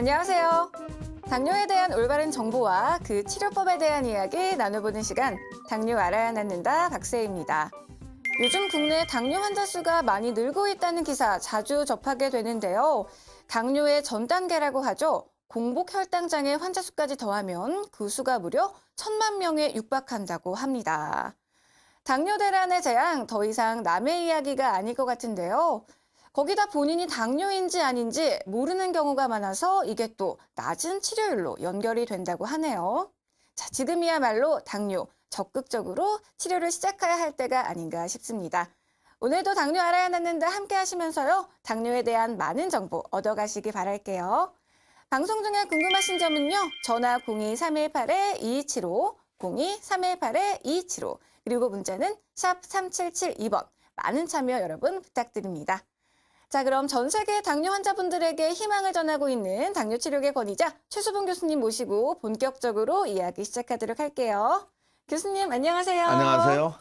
안녕하세요. 당뇨에 대한 올바른 정보와 그 치료법에 대한 이야기 나눠보는 시간, 당뇨 알아야 낫는다 박세희입니다. 요즘 국내 당뇨 환자 수가 많이 늘고 있다는 기사 자주 접하게 되는데요. 당뇨의 전 단계라고 하죠. 공복 혈당장애 환자 수까지 더하면 그 수가 무려 1,000만 명에 육박한다고 합니다. 당뇨 대란의 재앙, 더 이상 남의 이야기가 아닐 것 같은데요. 거기다 본인이 당뇨인지 아닌지 모르는 경우가 많아서 이게 또 낮은 치료율로 연결이 된다고 하네요. 자, 지금이야말로 당뇨 적극적으로 치료를 시작해야 할 때가 아닌가 싶습니다. 오늘도 당뇨 알아야 낫는다 함께 하시면서요. 당뇨에 대한 많은 정보 얻어가시기 바랄게요. 방송 중에 궁금하신 점은요. 전화 02-318-2275, 02-318-2275, 그리고 문자는 샵 3772번. 많은 참여 여러분 부탁드립니다. 자, 그럼 전 세계 당뇨 환자분들에게 희망을 전하고 있는 당뇨 치료계 권위자 최수봉 교수님 모시고 본격적으로 이야기 시작하도록 할게요. 교수님 안녕하세요. 안녕하세요.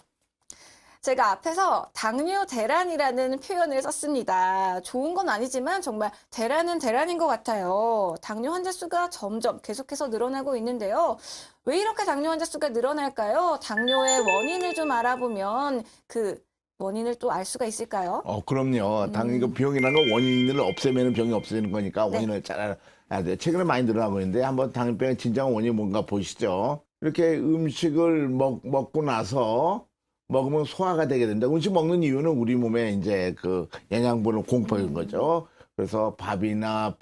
제가 앞에서 당뇨 대란이라는 표현을 썼습니다. 좋은 건 아니지만 정말 대란은 대란인 것 같아요. 당뇨 환자 수가 점점 계속해서 늘어나고 있는데요. 왜 이렇게 당뇨 환자 수가 늘어날까요? 당뇨의 원인을 좀 알아보면 그 원인을 또 알 수가 있을까요? 그럼요. 당연히 병이라는 건 원인을 없애면 병이 없어지는 거니까 원인을 잘 알아야 돼요. 최근에 많이 늘어나고 있는데 한번 당뇨병의 진정한 원인이 뭔가 보시죠. 이렇게 음식을 먹고 나서 먹으면 소화가 되게 된다. 음식 먹는 이유는 우리 몸에 이제 그 영양분을 공급하는 거죠. 그래서 밥이나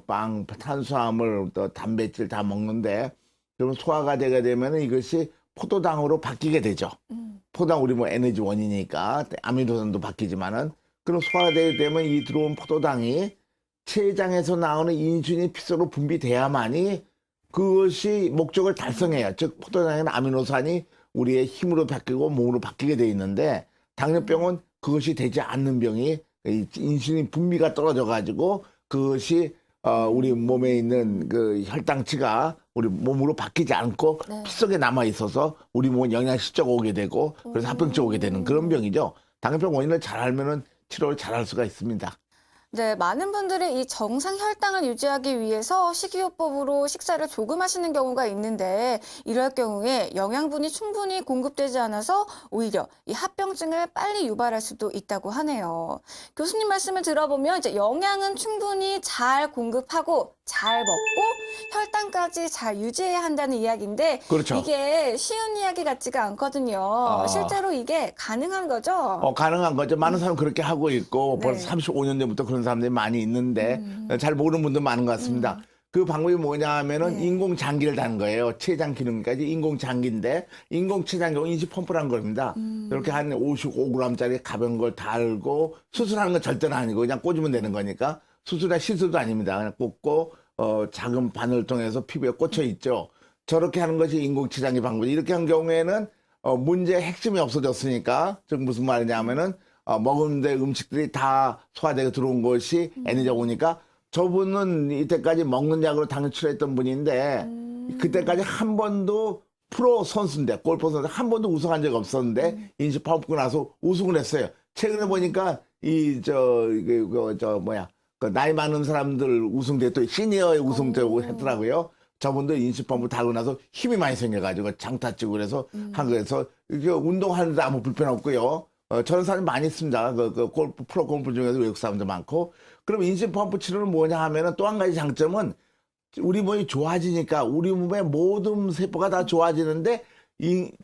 빵, 탄수화물, 또 단백질 다 먹는데 그러면 소화가 되게 되면 이것이 포도당으로 바뀌게 되죠. 포도당 우리 뭐 에너지 원이니까 아미노산도 바뀌지만은 그럼 소화가 되게 되면 이 들어온 포도당이 췌장에서 나오는 인슐린이 핏속으로 분비돼야만이 그것이 목적을 달성해요. 즉 포도당에는 아미노산이 우리의 힘으로 바뀌고 몸으로 바뀌게 돼 있는데 당뇨병은 그것이 되지 않는 병이 인슐린 분비가 떨어져 가지고 그것이 우리 몸에 있는 그 혈당치가 우리 몸으로 바뀌지 않고 피 속에 남아 있어서 우리 몸은 영양실조가 오게 되고 그래서 합병증 오게 되는 그런 병이죠. 당뇨병 원인을 잘 알면은 치료를 잘 할 수가 있습니다. 네, 많은 분들이 이 정상 혈당을 유지하기 위해서 식이요법으로 식사를 조금 하시는 경우가 있는데 이럴 경우에 영양분이 충분히 공급되지 않아서 오히려 이 합병증을 빨리 유발할 수도 있다고 하네요. 교수님 말씀을 들어보면 이제 영양은 충분히 잘 공급하고 잘 먹고 혈당까지 잘 유지해야 한다는 이야기인데 그렇죠. 이게 쉬운 이야기 같지가 않거든요. 실제로 이게 가능한 거죠? 가능한 거죠. 많은 사람 그렇게 하고 있고 네. 벌써 35년 전부터 그런 사람들이 많이 있는데 잘 모르는 분도 많은 것 같습니다. 그 방법이 뭐냐 하면은 인공장기를 다는 거예요. 췌장 기능까지 인공장기인데 인공췌장기 인시 펌프라는 겁니다. 이렇게 한 55g짜리 가벼운 걸 달고 수술하는 건 절대는 아니고 그냥 꽂으면 되는 거니까 수술이나 시술도 아닙니다. 그냥 꽂고 작은 바늘을 통해서 피부에 꽂혀 있죠. 저렇게 하는 것이 인공췌장기 방법이 이렇게 한 경우에는 문제의 핵심이 없어졌으니까 즉 무슨 말이냐 하면은 먹은데 음식들이 다 소화되게 들어온 것이 에너지가 오니까 저분은 이때까지 먹는 약으로 당뇨 치료했던 분인데 그때까지 한 번도 프로 선수인데 골프 선수 한 번도 우승한 적이 없었는데 인식 파업고 나서 우승을 했어요. 최근에 보니까 그 나이 많은 사람들 우승대 또 시니어에 우승되고 했더라고요. 저분도 인식펌프 달고 나서 힘이 많이 생겨가지고 장타 치고 그래서 한 거에서 이게 운동하는데 아무 불편 없고요. 저런 사람이 많이 있습니다. 골프 프로 골프 중에서 외국 사람도 많고. 그럼 인식펌프 치료는 뭐냐 하면은 또 한 가지 장점은 우리 몸이 좋아지니까 우리 몸의 모든 세포가 다 좋아지는데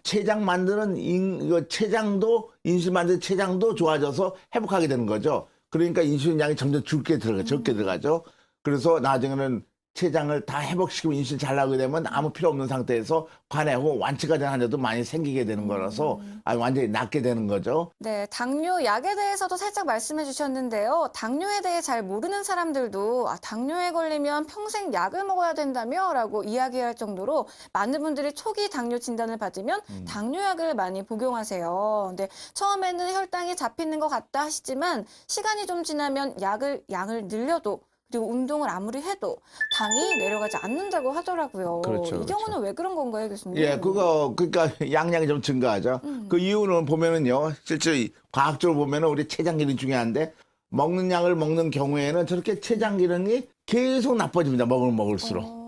췌장 만드는 이거 췌장도 인슐린 만드는 췌장도 좋아져서 회복하게 되는 거죠. 그러니까 인슐린 양이 점점 적게 들어가죠. 그래서 나중에는 췌장을 다 회복시키고 인슐린 잘 나오게 되면 아무 필요 없는 상태에서 관해 혹은 완치가 된 환자도 많이 생기게 되는 거라서 완전히 낫게 되는 거죠. 네, 당뇨 약에 대해서도 살짝 말씀해 주셨는데요. 당뇨에 대해 잘 모르는 사람들도 당뇨에 걸리면 평생 약을 먹어야 된다며 라고 이야기할 정도로 많은 분들이 초기 당뇨 진단을 받으면 당뇨약을 많이 복용하세요. 근데 처음에는 혈당이 잡히는 것 같다 하시지만 시간이 좀 지나면 양을 늘려도 그리고 운동을 아무리 해도 당이 내려가지 않는다고 하더라고요. 그렇죠, 이 경우는 왜 그런 건가요, 교수님? 예, 그러니까 양량이 좀 증가하죠. 그 이유는 보면은요, 실제 과학적으로 보면은 우리 췌장 기능 중요한데 먹는 약을 먹는 경우에는 저렇게 췌장 기능이 계속 나빠집니다. 먹으면 먹을수록.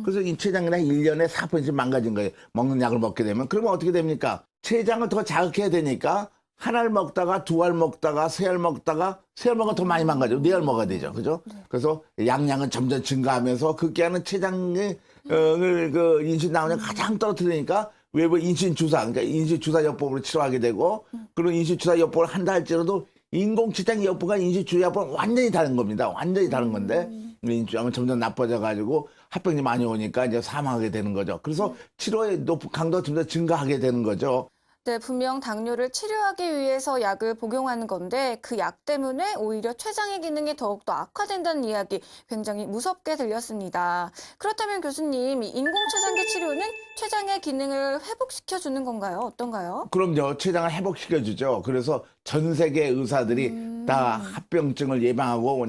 그래서 이 췌장이나 1년에 4%씩 망가진 거예요. 먹는 약을 먹게 되면. 그러면 어떻게 됩니까? 췌장을 더 자극해야 되니까 한 알 먹다가 두 알 먹다가 세 알 먹다가 세 알 먹으면 더 많이 망가져. 네 알 먹어야 되죠. 그죠? 그래서 양량은 점점 증가하면서 극기하는 췌장을 그 인슐린 나오냐 가장 떨어뜨리니까 외부 인슐린 주사, 그러니까 인슐린 주사 요법으로 치료하게 되고 그리고 인슐린 주사 요법을 한다 할지라도 인공췌장 요법과 인슐린 주사 요법은 완전히 다른 겁니다. 완전히 다른 건데 인슐린은 점점 나빠져 가지고 합병이 많이 오니까 이제 사망하게 되는 거죠. 그래서 치료의 강도가 점점 증가하게 되는 거죠. 네, 분명 당뇨를 치료하기 위해서 약을 복용하는 건데 그 약 때문에 오히려 췌장의 기능이 더욱더 악화된다는 이야기 굉장히 무섭게 들렸습니다. 그렇다면 교수님, 이 인공췌장기 치료는 췌장의 기능을 회복시켜주는 건가요? 어떤가요? 그럼요. 췌장을 회복시켜주죠. 그래서 전 세계 의사들이 다 합병증을 예방하고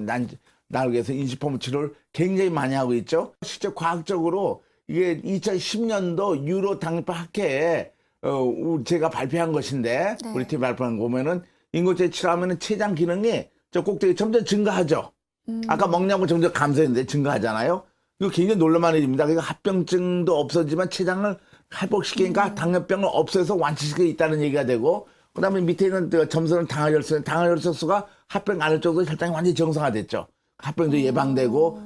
나를 위해서 인시펌프 치료를 굉장히 많이 하고 있죠. 실제 과학적으로 이게 2010년도 유로 당뇨병 학회에 제가 발표한 것인데 네. 우리 팀이 발표한 거 보면은 인공체 치료하면은 췌장 기능이 저 꼭대기 점점 증가하죠. 아까 먹냐고 점점 감소했는데 증가하잖아요. 이거 굉장히 놀랄만 해집니다. 그러니까 합병증도 없어지만 췌장을 회복시키니까 당뇨병을 없애서 완치시켜 있다는 얘기가 되고 그다음에 밑에 있는 점수는 당화혈색소가 합병 안 할 정도로 혈당이 완전히 정상화됐죠. 합병도 예방되고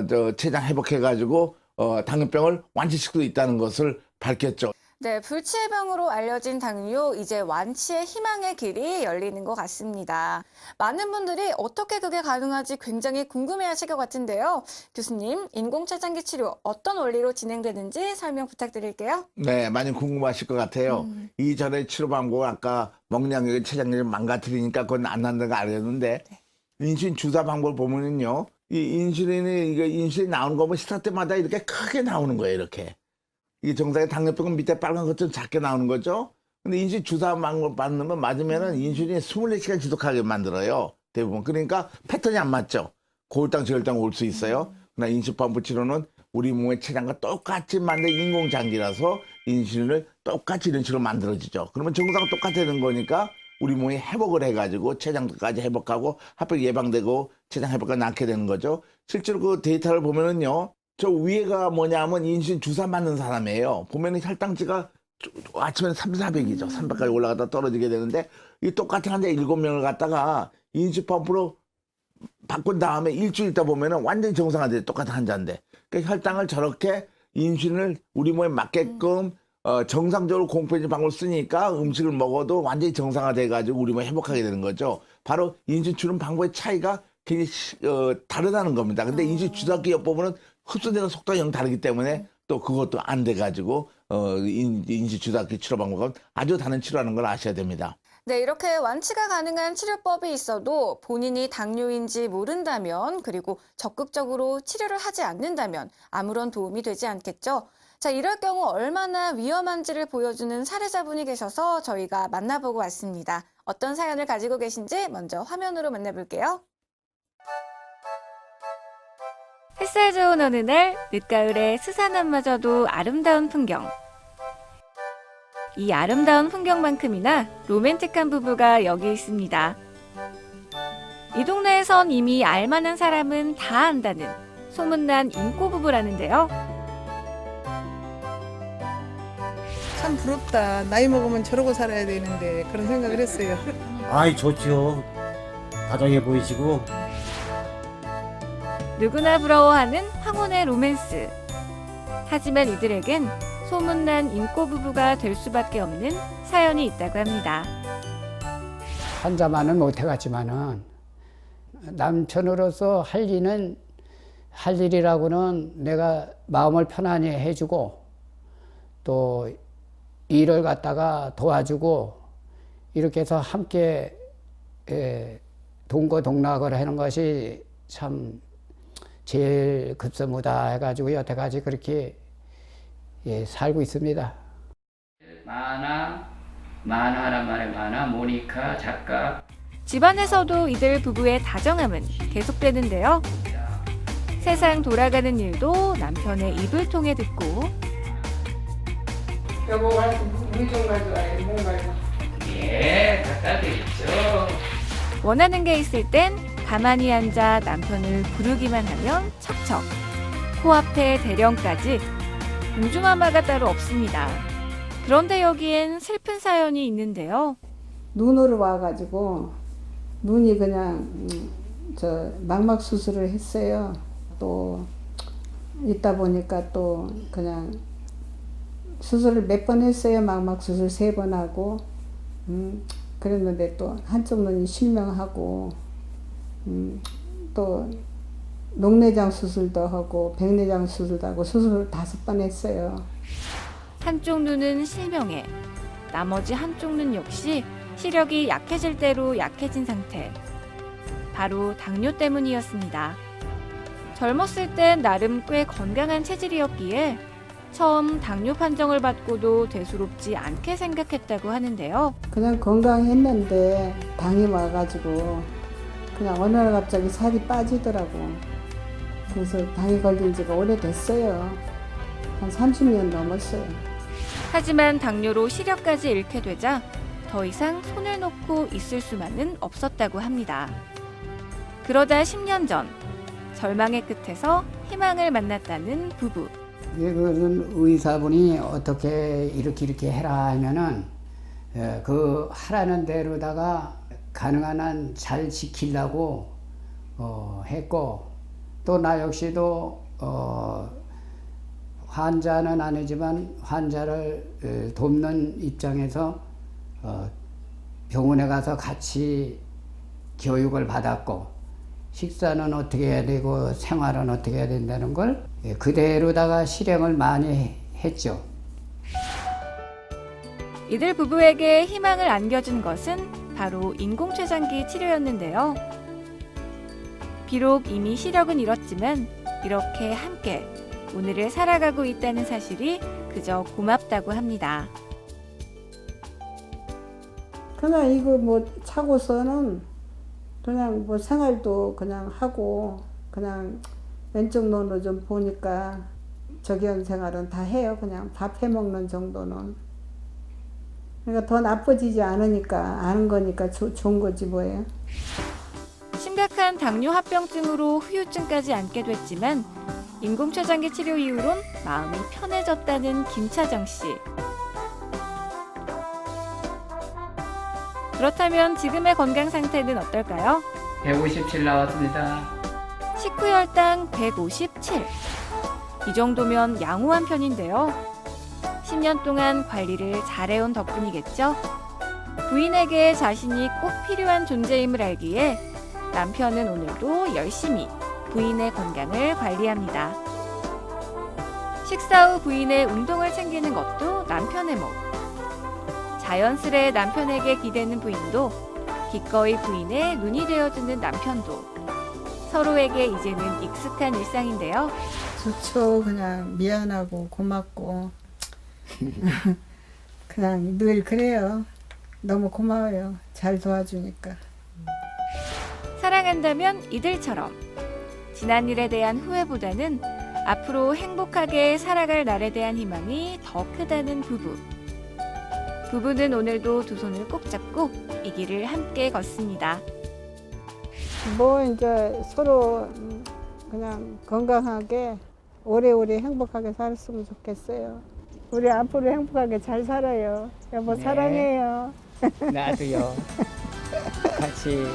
저 췌장 회복해가지고 당뇨병을 완치시키고 있다는 것을 밝혔죠. 네, 불치병으로 알려진 당뇨, 이제 완치의 희망의 길이 열리는 것 같습니다. 많은 분들이 어떻게 그게 가능하지 굉장히 궁금해하실 것 같은데요. 교수님, 인공췌장기 치료 어떤 원리로 진행되는지 설명 부탁드릴게요. 네, 많이 궁금하실 것 같아요. 이전에 치료 방법은 아까 먹량력의 췌장력을 망가뜨리니까 그건 안 난다는 거 알겠는데 인슐린 주사 방법을 보면은요, 이 인슐린 나오는 거 보면 시타 때마다 이렇게 크게 나오는 거예요, 이렇게. 이게 정상의 당뇨병은 밑에 빨간 것좀 작게 나오는 거죠. 근데 인슐린 주사 맞으면 인슐린이 24시간 지속하게 만들어요. 대부분. 그러니까 패턴이 안 맞죠. 고혈당, 저혈당 올 수 있어요. 그러나 인슐린 펌프 치료는 우리 몸의 췌장과 똑같이 만든 인공장기라서 인슐린을 똑같이 이런 식으로 만들어지죠. 그러면 정상과 똑같다는 거니까 우리 몸이 회복을 해가지고 췌장까지 회복하고 합병 예방되고 췌장 회복까지 낳게 되는 거죠. 실제로 그 데이터를 보면은요. 저 위에가 뭐냐면 인슐린 주사 맞는 사람이에요. 보면은 혈당치가 아침에는 300, 400이죠. 300까지 올라갔다 떨어지게 되는데 이 똑같은 환자 7명을 갖다가 인슐린 펌프로 바꾼 다음에 일주일 있다 보면은 완전히 정상화돼요. 똑같은 환자인데. 그러니까 혈당을 저렇게 인슐린을 우리 몸에 맞게끔 정상적으로 공표해주는 방법을 쓰니까 음식을 먹어도 완전히 정상화돼가지고 우리 몸에 회복하게 되는 거죠. 바로 인슐린 주는 방법의 차이가 굉장히 다르다는 겁니다. 근데 인슐린 주사기 요법은 흡수되는 속도가 영 다르기 때문에 또 그것도 안 돼가지고 인슐린 주사기 치료 방법은 아주 다른 치료라는 걸 아셔야 됩니다. 네, 이렇게 완치가 가능한 치료법이 있어도 본인이 당뇨인지 모른다면 그리고 적극적으로 치료를 하지 않는다면 아무런 도움이 되지 않겠죠. 자, 이럴 경우 얼마나 위험한지를 보여주는 사례자분이 계셔서 저희가 만나보고 왔습니다. 어떤 사연을 가지고 계신지 먼저 화면으로 만나볼게요. 햇살 좋은 어느 날 늦가을에 스산함마저도 아름다운 풍경. 이 아름다운 풍경만큼이나 로맨틱한 부부가 여기 있습니다. 이 동네에선 이미 알만한 사람은 다 안다는 소문난 인꼬 부부라는데요. 참 부럽다. 나이 먹으면 저러고 살아야 되는데 그런 생각을 했어요. 아이 좋죠. 다정해 보이시고 누구나 부러워하는 황혼의 로맨스. 하지만 이들에겐 소문난 인꼬 부부가 될 수밖에 없는 사연이 있다고 합니다. 환자만은 못해갔지만은 남편으로서 할 일이라고는 내가 마음을 편안히 해주고 또 일을 갖다가 도와주고 이렇게 해서 함께 동거동락을 하는 것이 참 제일 급선무다 해가지고 여태까지 그렇게 살고 있습니다. 만화란 말의 만화, 모니카 작가. 집안에서도 이들 부부의 다정함은 계속되는데요. 세상 돌아가는 일도 남편의 입을 통해 듣고 여보, 물 좀 가져와요. 물 가져와. 예, 갖다 드리죠. 원하는 게 있을 땐 가만히 앉아 남편을 부르기만 하면 척척. 코앞에 대령까지 공주마마가 따로 없습니다. 그런데 여기엔 슬픈 사연이 있는데요. 눈으로 와가지고 눈이 그냥 저 망막 수술을 했어요. 또 있다 보니까 또 그냥 수술을 몇 번 했어요. 망막 수술 3번 하고 그랬는데 또 한쪽 눈이 실명하고 또 녹내장 수술도 하고 백내장 수술도 하고 수술을 5번 했어요. 한쪽 눈은 실명해 나머지 한쪽 눈 역시 시력이 약해질 대로 약해진 상태. 바로 당뇨 때문이었습니다. 젊었을 땐 나름 꽤 건강한 체질이었기에 처음 당뇨 판정을 받고도 대수롭지 않게 생각했다고 하는데요. 그냥 건강했는데 당이 와가지고 그냥 어느 날 갑자기 살이 빠지더라고. 그래서 당이 걸린 지가 오래됐어요. 한 30년 넘었어요. 하지만 당뇨로 시력까지 잃게 되자 더 이상 손을 놓고 있을 수만은 없었다고 합니다. 그러다 10년 전 절망의 끝에서 희망을 만났다는 부부. 그 의사분이 어떻게 이렇게 해라 하면은 그 하라는 대로다가 가능한 한 잘 지키려고 했고 또 나 역시도 환자는 아니지만 환자를 돕는 입장에서 병원에 가서 같이 교육을 받았고 식사는 어떻게 해야 되고 생활은 어떻게 해야 된다는 걸 그대로다가 실행을 많이 했죠. 이들 부부에게 희망을 안겨준 것은 바로 인공췌장기 치료였는데요. 비록 이미 시력은 잃었지만 이렇게 함께 오늘을 살아가고 있다는 사실이 그저 고맙다고 합니다. 그냥 이거 뭐 차고서는 그냥 뭐 생활도 그냥 하고 그냥 왼쪽 눈으로 좀 보니까 적연 생활은 다 해요. 그냥 밥 해먹는 정도는. 그러니까 더 나빠지지 않으니까 아는 거니까 좋은 거지 뭐예요. 심각한 당뇨 합병증으로 후유증까지 안게 됐지만 인공췌장기 치료 이후론 마음이 편해졌다는 김차정 씨. 그렇다면 지금의 건강 상태는 어떨까요? 157 나왔습니다. 식후 혈당 157. 이 정도면 양호한 편인데요. 10년 동안 관리를 잘해온 덕분이겠죠? 부인에게 자신이 꼭 필요한 존재임을 알기에 남편은 오늘도 열심히 부인의 건강을 관리합니다. 식사 후 부인의 운동을 챙기는 것도 남편의 몫. 자연스레 남편에게 기대는 부인도 기꺼이 부인의 눈이 되어주는 남편도 서로에게 이제는 익숙한 일상인데요. 좋죠. 그냥 미안하고 고맙고 그냥 늘 그래요. 너무 고마워요. 잘 도와주니까. 사랑한다면 이들처럼 지난 일에 대한 후회보다는 앞으로 행복하게 살아갈 날에 대한 희망이 더 크다는 부부. 부부는 오늘도 두 손을 꼭 잡고 이 길을 함께 걷습니다. 뭐 이제 서로 그냥 건강하게 오래오래 행복하게 살았으면 좋겠어요. 우리 앞으로 행복하게 잘 살아요. 여보 네. 사랑해요. 나도요. 같이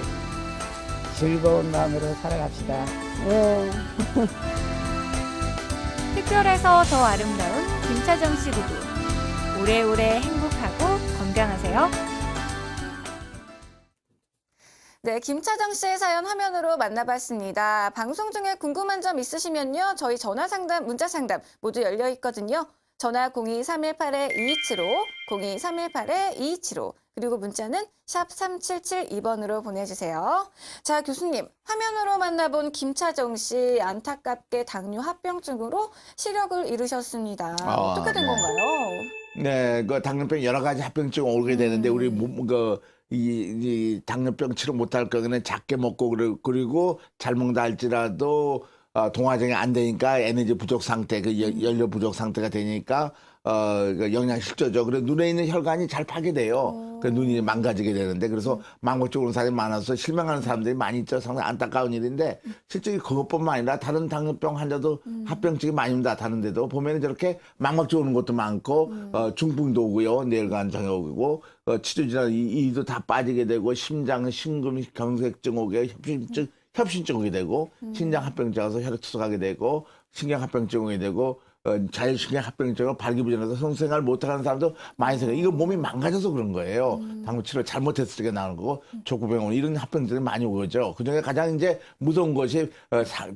즐거운 마음으로 살아갑시다. 네. 특별해서 더 아름다운 김차정 씨 부부. 오래오래 행복하고 건강하세요. 네, 김차정 씨의 사연 화면으로 만나봤습니다. 방송 중에 궁금한 점 있으시면요. 저희 전화 상담, 문자 상담 모두 열려 있거든요. 전화 02-318-2275, 02-318-2275, 그리고 문자는 샵 3772번으로 보내주세요. 자, 교수님, 화면으로 만나본 김차정 씨 안타깝게 당뇨 합병증으로 시력을 잃으셨습니다. 어떻게 된 네. 건가요? 네, 그 당뇨병 여러 가지 합병증 오게 되는데 우리 이 당뇨병 치료 못할 거는 작게 먹고 그리고 잘 먹다 할지라도 동화정이 안 되니까 에너지 부족 상태, 그 연료 부족 상태가 되니까 그 영양실조죠. 그래서 눈에 있는 혈관이 잘 파괴돼요. 그 눈이 망가지게 되는데 그래서 망곡증으로 사람이 많아서 실명하는 사람들이 많이 있죠. 상당히 안타까운 일인데 실제 그것뿐만 아니라 다른 당뇨병 환자도 합병증이 많이 나타나는데도 보면은 저렇게 망막증 오는 것도 많고 중풍도 오고요, 뇌혈관 장애 오고 치료 질환 이도 다 빠지게 되고 심장 심금 경색증 오게 협심증 오게 되고 신장 합병증 와서 혈액 투석하게 되고 신경 합병증 오게 되고 자율신경 합병증으로 발기부전해서 성생활 못하는 사람도 많이 생겨요. 이거 몸이 망가져서 그런 거예요. 당뇨 치료 잘못했을 때 나오는 거고 족구병원 이런 합병증이 많이 오죠. 그중에 가장 이제 무서운 것이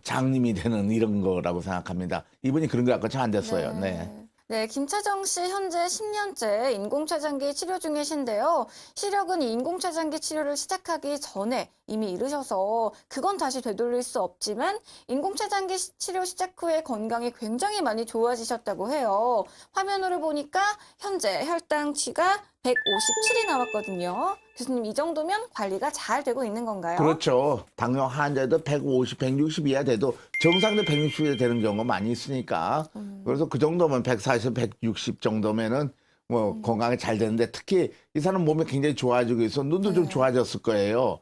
장님이 되는 이런 거라고 생각합니다. 이분이 그런 거 갖고 잘 안 됐어요. 네. 네, 김차정 씨 현재 10년째 인공췌장기 치료 중이신데요. 시력은 이 인공췌장기 치료를 시작하기 전에 이미 이르셔서 그건 다시 되돌릴 수 없지만 인공췌장기 치료 시작 후에 건강이 굉장히 많이 좋아지셨다고 해요. 화면으로 보니까 현재 혈당치가 157이 나왔거든요. 교수님, 이 정도면 관리가 잘 되고 있는 건가요? 그렇죠. 당뇨 환자도 150, 160 이하 돼도 정상도 160 이하 되는 경우가 많이 있으니까. 그래서 그 정도면 140, 160 정도면은 뭐 건강이 잘 되는데 특히 이 사람 몸이 굉장히 좋아지고 있어. 눈도 좀 좋아졌을 거예요.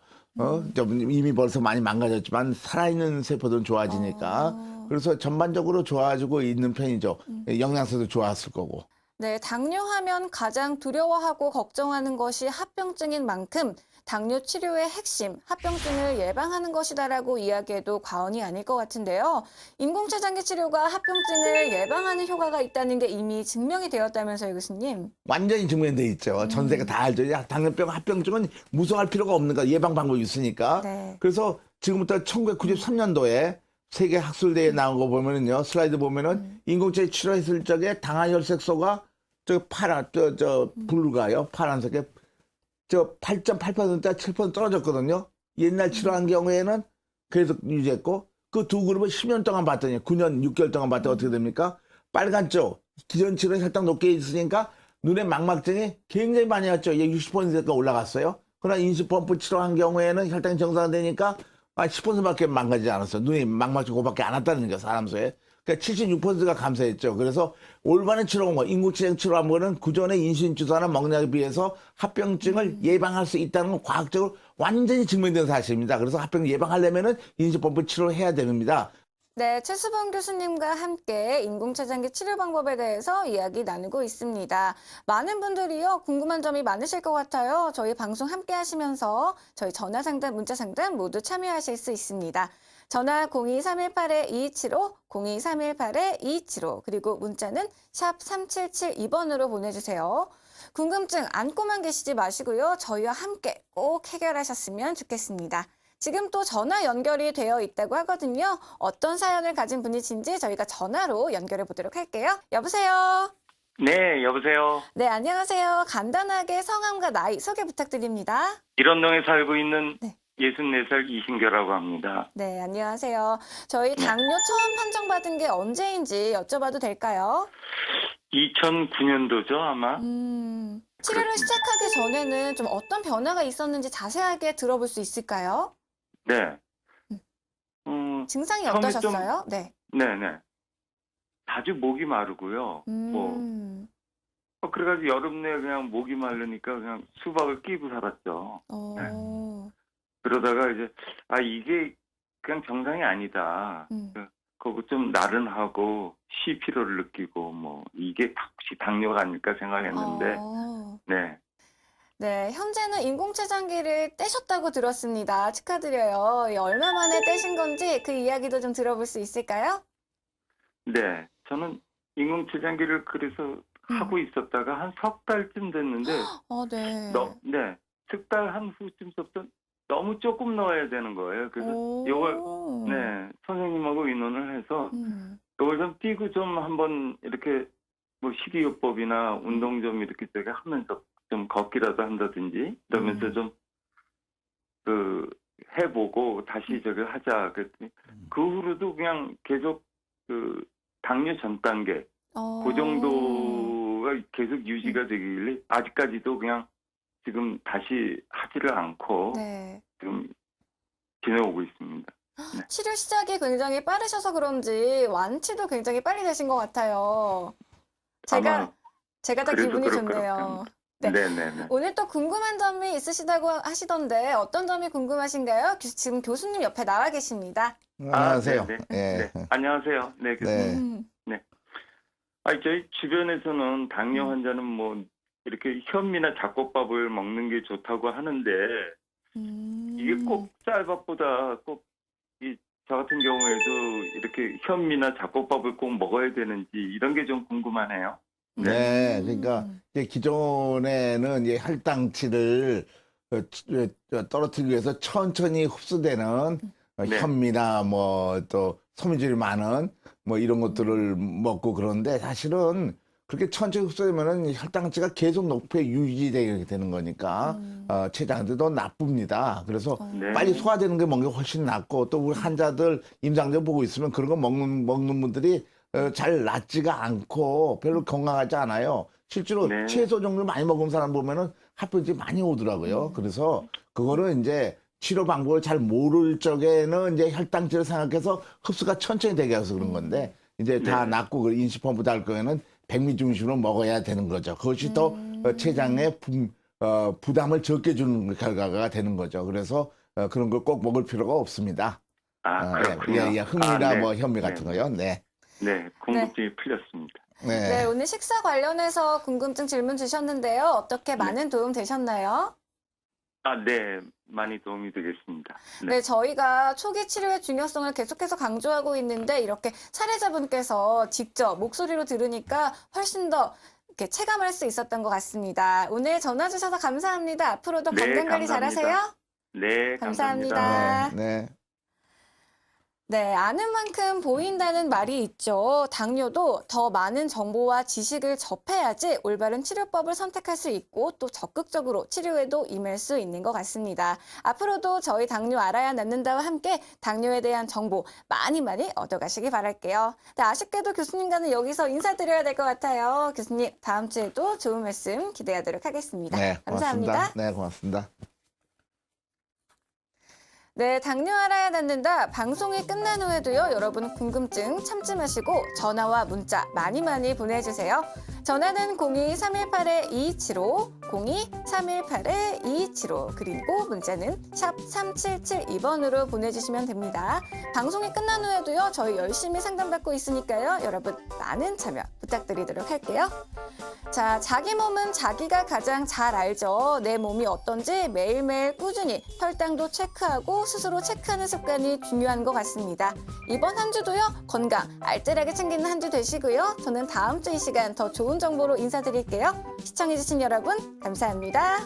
좀 이미 벌써 많이 망가졌지만 살아있는 세포들은 좋아지니까. 그래서 전반적으로 좋아지고 있는 편이죠. 영양소도 좋았을 거고. 네, 당뇨하면 가장 두려워하고 걱정하는 것이 합병증인 만큼 당뇨 치료의 핵심, 합병증을 예방하는 것이다라고 이야기해도 과언이 아닐 것 같은데요. 인공췌장기 치료가 합병증을 예방하는 효과가 있다는 게 이미 증명이 되었다면서요, 교수님? 완전히 증명돼 있죠. 전 세계 다 알죠. 당뇨병, 합병증은 무서워할 필요가 없는 거 예방 방법이 있으니까. 네. 그래서 지금부터 1993년도에 세계 학술대회에 나온 거 보면은요, 슬라이드 보면은 인공체 치료했을 적에 당화혈색소가 블루가요, 파란색에 8.8%가 7% 떨어졌거든요. 옛날 치료한 경우에는 계속 유지했고 그 두 그룹을 10년 동안 봤더니 9년 6개월 동안 봤더니 어떻게 됩니까? 빨간 쪽 기존 치료 혈당 높게 있으니까 눈에 망막증이 굉장히 많이 왔죠. 60%까지 올라갔어요. 그러나 인수펌프 치료한 경우에는 혈당이 정상되니까 10%밖에 망가지지 않았어요. 눈이 망막증 그거밖에 안 왔다는 거예요. 사람 수에. 그러니까 76%가 감소했죠. 그래서 올바른 치료가 인공치료 치료한 거는 그전에 인슐린 주사나 먹약에 비해서 합병증을 예방할 수 있다는 건 과학적으로 완전히 증명된 사실입니다. 그래서 합병 예방하려면은 인슐린펌프 치료를 해야 됩니다. 네, 최수범 교수님과 함께 인공췌장기 치료 방법에 대해서 이야기 나누고 있습니다. 많은 분들이요, 궁금한 점이 많으실 것 같아요. 저희 방송 함께 하시면서 저희 전화 상담, 문자 상담 모두 참여하실 수 있습니다. 전화 02-318-2275, 02-318-2275, 그리고 문자는 샵 3772번으로 보내주세요. 궁금증 안고만 계시지 마시고요. 저희와 함께 꼭 해결하셨으면 좋겠습니다. 지금 또 전화 연결이 되어 있다고 하거든요. 어떤 사연을 가진 분이신지 저희가 전화로 연결해 보도록 할게요. 여보세요? 네, 여보세요. 네, 안녕하세요. 간단하게 성함과 나이 소개 부탁드립니다. 일원동에 살고 있는 네. 64살 이신교라고 합니다. 네, 안녕하세요. 저희 당뇨 처음 판정받은 게 언제인지 여쭤봐도 될까요? 2009년도죠, 아마. 치료를 그렇습니다. 시작하기 전에는 좀 어떤 변화가 있었는지 자세하게 들어볼 수 있을까요? 네. 증상이 처음에 어떠셨어요? 네. 네네. 자주 목이 마르고요. 그래가지고 여름 내에 그냥 목이 마르니까 그냥 수박을 끼고 살았죠. 그러다가 이제, 이게 그냥 정상이 아니다. 그거 좀 나른하고 피로를 느끼고 이게 혹시 당뇨가 아닐까 생각했는데, 네. 네, 현재는 인공췌장기를 떼셨다고 들었습니다. 축하드려요. 얼마 만에 떼신 건지 그 이야기도 좀 들어볼 수 있을까요? 네. 저는 인공췌장기를 그래서 하고 있었다가 한 석 달쯤 됐는데, 네. 네. 석 달 한 후쯤부터 너무 조금 넣어야 되는 거예요. 그래서 이걸, 네. 선생님하고 의논을 해서, 이걸 좀 띄고 좀 한번 이렇게 식이요법이나 운동 좀 이렇게 제가 하면서 좀 걷기라도 한다든지 이러면서 좀 해보고 다시 저기 하자 그랬더니 그 후로도 그냥 계속 당뇨 전 단계 그 정도가 계속 유지가 되길래 아직까지도 그냥 지금 다시 하지를 않고 네. 지금 지내오고 있습니다. 네. 치료 시작이 굉장히 빠르셔서 그런지 완치도 굉장히 빨리 되신 것 같아요. 아마 제가 다 그래서 기분이 그럴 것 좋네요. 같아요. 네. 네네네. 오늘 또 궁금한 점이 있으시다고 하시던데 어떤 점이 궁금하신가요? 지금 교수님 옆에 나와 계십니다. 안녕하세요. 네, 예. 네. 안녕하세요. 네, 교수님. 네. 저희 주변에서는 당뇨 환자는 뭐 이렇게 현미나 잡곡밥을 먹는 게 좋다고 하는데 이게 꼭 쌀밥보다 꼭 저 같은 경우에도 이렇게 현미나 잡곡밥을 꼭 먹어야 되는지 이런 게 좀 궁금하네요. 네, 그러니까 이제 기존에는 이제 혈당치를 떨어뜨리기 위해서 천천히 흡수되는 네. 현미나 뭐 또 섬유질이 많은 뭐 이런 것들을 먹고 그런데 사실은 그렇게 천천히 흡수되면은 혈당치가 계속 높게 유지되게 되는 거니까 췌장한테 더 나쁩니다. 그래서 네. 빨리 소화되는 게 먹는 게 훨씬 낫고 또 우리 환자들 임상적 보고 있으면 그런 거 먹는 분들이 잘 낫지가 않고 별로 건강하지 않아요. 실제로 네. 채소 종류를 많이 먹은 사람 보면은 합병증이 많이 오더라고요. 그래서 그거를 이제 치료 방법을 잘 모를 적에는 이제 혈당치를 생각해서 흡수가 천천히 되게 해서 그런 건데 이제 다 네. 낫고 그 인식펌프 달 거에는 백미 중심으로 먹어야 되는 거죠. 그것이 더 췌장에 부담을 적게 주는 결과가 되는 거죠. 그래서 그런 걸 꼭 먹을 필요가 없습니다. 그렇군요. 흑미나 네. 뭐 현미 네. 같은 거요. 네. 네, 궁금증이 풀렸습니다. 네, 오늘 식사 관련해서 궁금증 질문 주셨는데요. 어떻게 많은 도움 되셨나요? 네, 많이 도움이 되겠습니다. 네, 저희가 초기 치료의 중요성을 계속해서 강조하고 있는데 이렇게 사례자분께서 직접 목소리로 들으니까 훨씬 더 이렇게 체감할 수 있었던 것 같습니다. 오늘 전화 주셔서 감사합니다. 앞으로도 네, 건강관리 감사합니다. 잘하세요. 네, 감사합니다. 네. 네, 아는 만큼 보인다는 말이 있죠. 당뇨도 더 많은 정보와 지식을 접해야지 올바른 치료법을 선택할 수 있고 또 적극적으로 치료에도 임할 수 있는 것 같습니다. 앞으로도 저희 당뇨 알아야 낫는다와 함께 당뇨에 대한 정보 많이 얻어가시기 바랄게요. 네, 아쉽게도 교수님과는 여기서 인사드려야 될 것 같아요. 교수님, 다음 주에도 좋은 말씀 기대하도록 하겠습니다. 네, 감사합니다. 고맙습니다. 네, 고맙습니다. 네, 당뇨 알아야 낫는다. 방송이 끝난 후에도요, 여러분 궁금증 참지 마시고 전화와 문자 많이 보내주세요. 전화는 02-318-2275, 02-318-2275, 그리고 문자는 샵 3772번으로 보내주시면 됩니다. 방송이 끝난 후에도요, 저희 열심히 상담받고 있으니까요, 여러분 많은 참여 부탁드리도록 할게요. 자, 자기 몸은 자기가 가장 잘 알죠. 내 몸이 어떤지 매일매일 꾸준히 혈당도 체크하고 스스로 체크하는 습관이 중요한 것 같습니다. 이번 한 주도요, 건강 알뜰하게 챙기는 한 주 되시고요. 저는 다음 주 이 시간 더 좋은 정보로 인사드릴게요. 시청해주신 여러분 감사합니다.